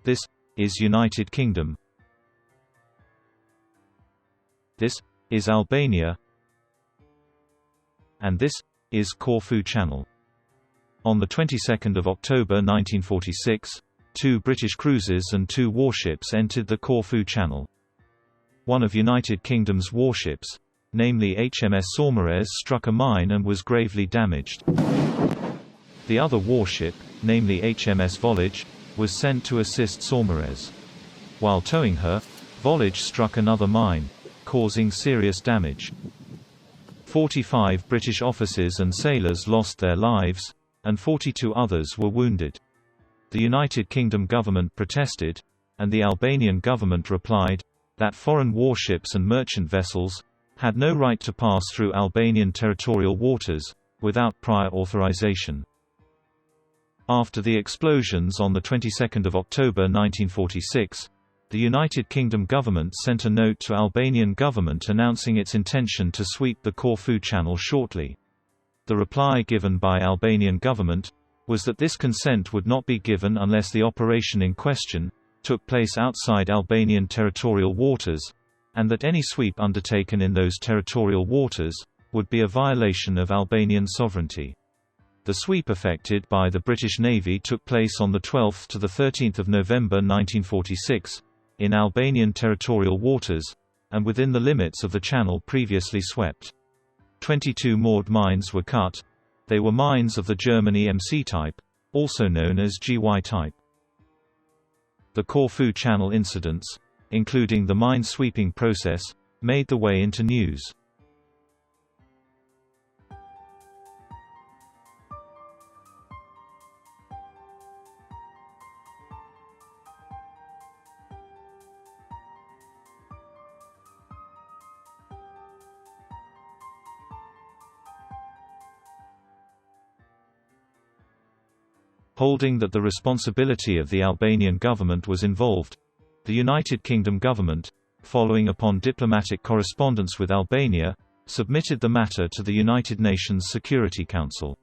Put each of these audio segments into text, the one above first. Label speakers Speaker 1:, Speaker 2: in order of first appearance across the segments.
Speaker 1: This is United Kingdom. This is Albania. And this is Corfu Channel. On the 22nd of October 1946, 2 British cruisers and 2 warships entered the Corfu Channel. One of United Kingdom's warships, namely HMS Saumarez, struck a mine and was gravely damaged. The other warship, namely HMS Volage, was sent to assist Saumarez. While towing her, Volage struck another mine, causing serious damage. 45 British officers and sailors lost their lives, and 42 others were wounded. The United Kingdom government protested, and the Albanian government replied that foreign warships and merchant vessels had no right to pass through Albanian territorial waters without prior authorization. After the explosions on the 22nd of October 1946, the United Kingdom government sent a note to Albanian government announcing its intention to sweep the Corfu Channel shortly. The reply given by Albanian government was that this consent would not be given unless the operation in question took place outside Albanian territorial waters, and that any sweep undertaken in those territorial waters would be a violation of Albanian sovereignty. The sweep effected by the British Navy took place on the 12th to the 13th of November 1946 in Albanian territorial waters and within the limits of the channel previously swept. 22 moored mines were cut. They were mines of the Germany MC type, also known as GY type. The Corfu Channel incidents, including the mine-sweeping process, made the way into news. Holding that the responsibility of the Albanian government was involved, the United Kingdom government, following upon diplomatic correspondence with Albania, submitted the matter to the United Nations Security Council.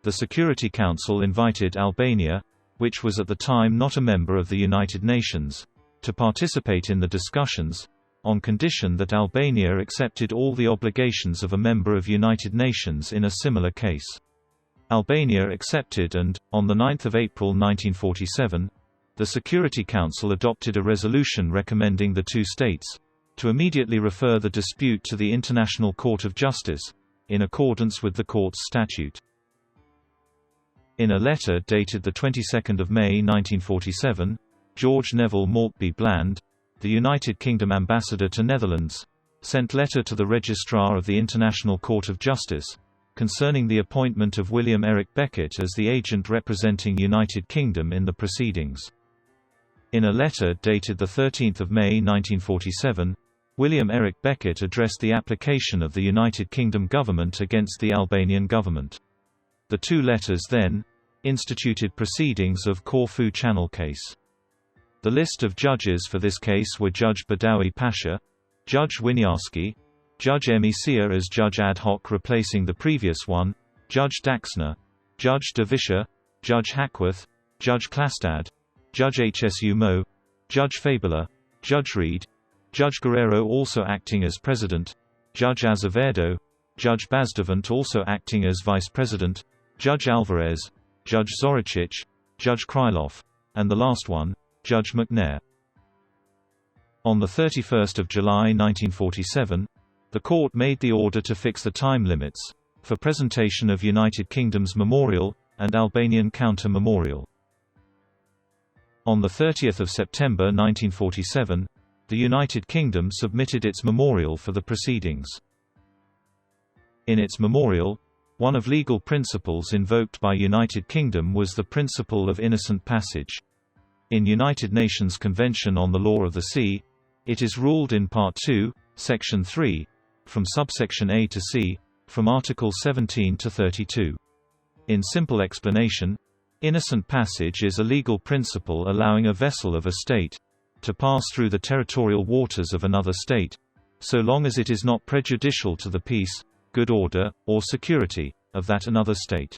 Speaker 1: The Security Council invited Albania, which was at the time not a member of the United Nations, to participate in the discussions, on condition that Albania accepted all the obligations of a member of United Nations in a similar case. Albania accepted and, on 9 April 1947, the Security Council adopted a resolution recommending the 2 states to immediately refer the dispute to the International Court of Justice, in accordance with the court's statute. In a letter dated the 22nd of May 1947, George Neville Maltby Bland, the United Kingdom ambassador to Netherlands, sent letter to the Registrar of the International Court of Justice concerning the appointment of William Eric Beckett as the agent representing United Kingdom in the proceedings. In a letter dated 13 May 1947, William Eric Beckett addressed the application of the United Kingdom government against the Albanian government. The 2 letters then instituted proceedings of Corfu Channel case. The list of judges for this case were Judge Badawi Pasha, Judge Winiarski, Judge Emisia as judge ad hoc replacing the previous one, Judge Daxner, Judge De Vischer, Judge Hackworth, Judge Klastad, Judge Hsu Mo, Judge Fabula, Judge Reed, Judge Guerrero also acting as president, Judge Azevedo, Judge Bazdavant also acting as vice president, Judge Alvarez, Judge Zoricic, Judge Krylov, and the last one, Judge McNair. On 31 July 1947, the court made the order to fix the time limits for presentation of United Kingdom's memorial and Albanian counter-memorial. On 30 September 1947, the United Kingdom submitted its memorial for the proceedings. In its memorial, one of legal principles invoked by United Kingdom was the principle of innocent passage. In United Nations Convention on the Law of the Sea, it is ruled in Part 2, Section 3, from subsection A to C, from Article 17 to 32. In simple explanation, innocent passage is a legal principle allowing a vessel of a state to pass through the territorial waters of another state, so long as it is not prejudicial to the peace, good order, or security of that another state.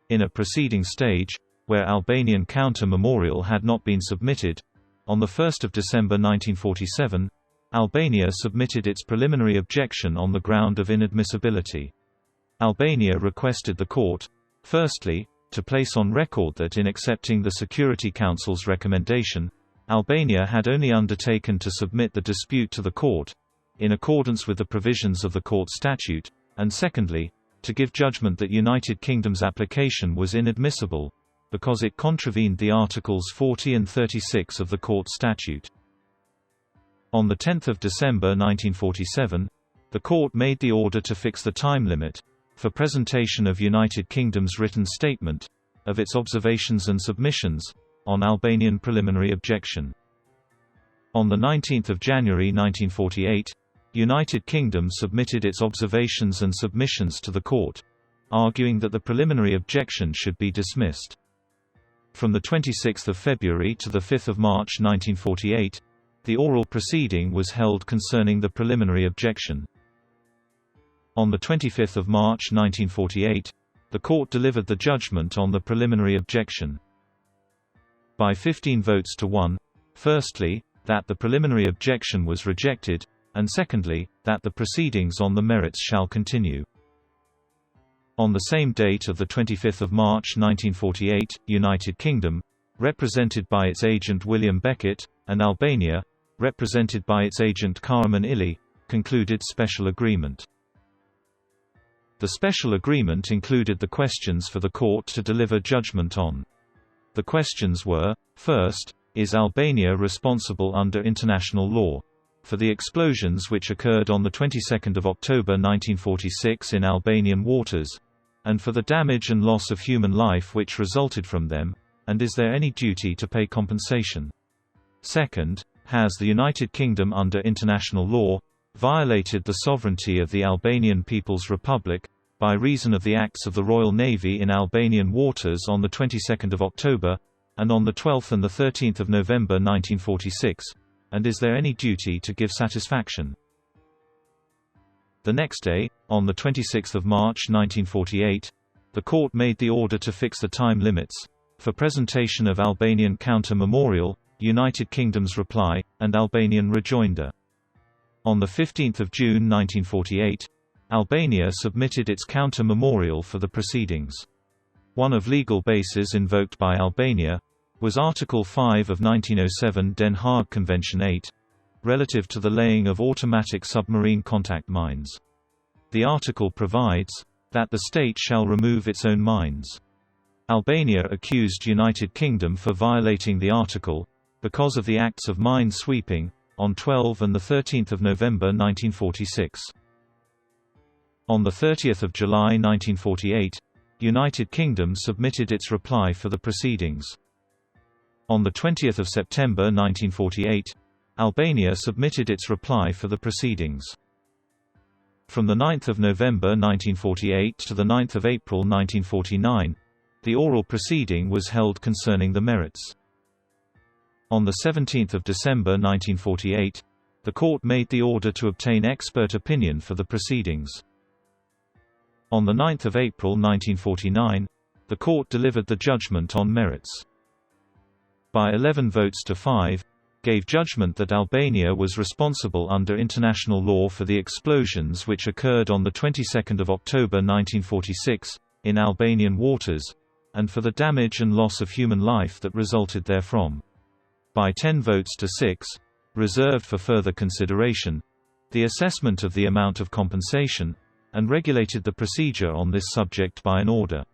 Speaker 1: In a preceding stage, where Albanian counter-memorial had not been submitted. On 1 December 1947, Albania submitted its preliminary objection on the ground of inadmissibility. Albania requested the court, firstly, to place on record that in accepting the Security Council's recommendation, Albania had only undertaken to submit the dispute to the court, in accordance with the provisions of the court statute, and secondly, to give judgment that United Kingdom's application was inadmissible, because it contravened the Articles 40 and 36 of the court statute. On 10 December 1947, the court made the order to fix the time limit for presentation of United Kingdom's written statement of its observations and submissions on Albanian preliminary objection. On 19 January 1948, United Kingdom submitted its observations and submissions to the court, arguing that the preliminary objection should be dismissed. From 26 February to 5 March 1948, the oral proceeding was held concerning the preliminary objection. On 25 March 1948, the court delivered the judgment on the preliminary objection. By 15 votes to 1, firstly, that the preliminary objection was rejected, and secondly, that the proceedings on the merits shall continue. On the same date of 25 March 1948, United Kingdom, represented by its agent William Beckett, and Albania, represented by its agent Karaman Ili, concluded special agreement. The special agreement included the questions for the court to deliver judgment on. The questions were, first, is Albania responsible under international law for the explosions which occurred on the 22nd of October 1946 in Albanian waters, and for the damage and loss of human life which resulted from them, and is there any duty to pay compensation? Second, has the United Kingdom under international law violated the sovereignty of the Albanian People's Republic by reason of the acts of the Royal Navy in Albanian waters on the 22nd of October and on the 12th and the 13th of November 1946, and is there any duty to give satisfaction? The next day, on the 26th of March 1948, the court made the order to fix the time limits for presentation of Albanian counter-memorial, United Kingdom's reply, and Albanian rejoinder. On 15 June 1948, Albania submitted its counter-memorial for the proceedings. One of legal bases invoked by Albania was Article 5 of 1907 Den Haag Convention 8, relative to the laying of automatic submarine contact mines. The article provides that the state shall remove its own mines. Albania accused United Kingdom for violating the article because of the acts of mine sweeping on 12 and 13 November 1946. On 30 July 1948, United Kingdom submitted its reply for the proceedings. On 20 September 1948, Albania submitted its reply for the proceedings. From 9 November 1948 to 9 April 1949, the oral proceeding was held concerning the merits. On 17 December 1948, the court made the order to obtain expert opinion for the proceedings. On 9 April 1949, the court delivered the judgment on merits. By 11 votes to 5, gave judgment that Albania was responsible under international law for the explosions which occurred on the 22nd of October 1946 in Albanian waters, and for the damage and loss of human life that resulted therefrom. By 10 votes to 6, reserved for further consideration, the assessment of the amount of compensation, and regulated the procedure on this subject by an order.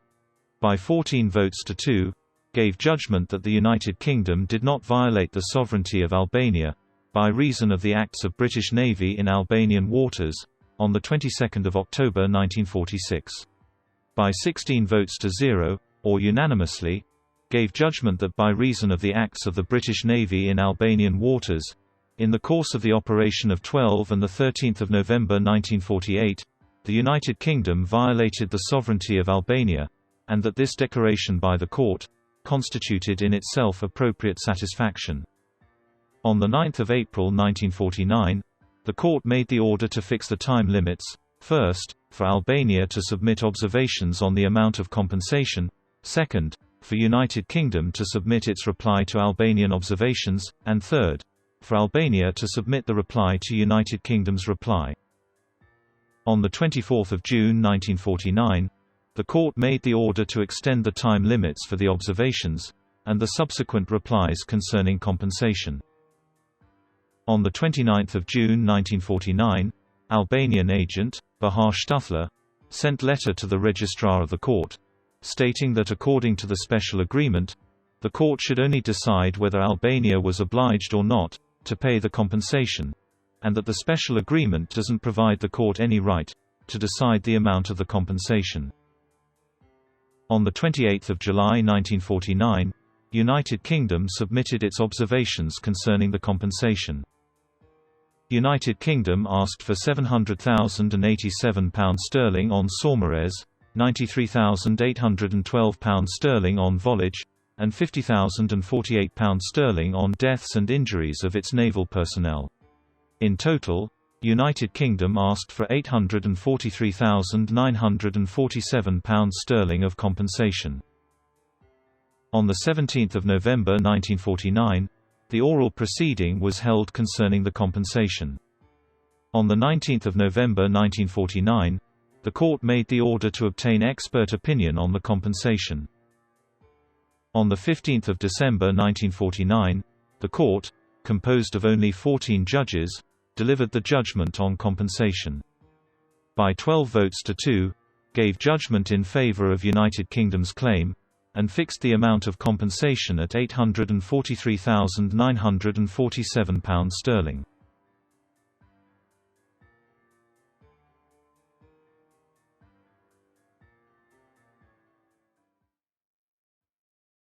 Speaker 1: By 14 votes to 2, gave judgment that the United Kingdom did not violate the sovereignty of Albania, by reason of the acts of British Navy in Albanian waters, on the 22nd of October 1946. By 16 votes to 0, or unanimously, gave judgment that by reason of the acts of the British Navy in Albanian waters, in the course of the operation of 12 and 13 November 1948, the United Kingdom violated the sovereignty of Albania, and that this declaration by the court constituted in itself appropriate satisfaction. On 9 April 1949, the court made the order to fix the time limits, first, for Albania to submit observations on the amount of compensation, second, for United Kingdom to submit its reply to Albanian observations, and third, for Albania to submit the reply to United Kingdom's reply. On 24 June 1949, the court made the order to extend the time limits for the observations, and the subsequent replies concerning compensation. On 29 June 1949, Albanian agent, Bahar Shtuthler, sent letter to the registrar of the court, stating that according to the special agreement, the court should only decide whether Albania was obliged or not to pay the compensation, and that the special agreement doesn't provide the court any right to decide the amount of the compensation. On 28 July 1949, United Kingdom submitted its observations concerning the compensation. United Kingdom asked for £700,087 on Saumarez, £93,812 on Volage, and £50,048 on deaths and injuries of its naval personnel. In total, United Kingdom asked for £843,947 of compensation. On 17 November 1949, the oral proceeding was held concerning the compensation. On 19 November 1949, the court made the order to obtain expert opinion on the compensation. On 15 December 1949, the court, composed of only 14 judges, delivered the judgment on compensation. By 12 votes to 2, gave judgment in favor of United Kingdom's claim, and fixed the amount of compensation at £843,947.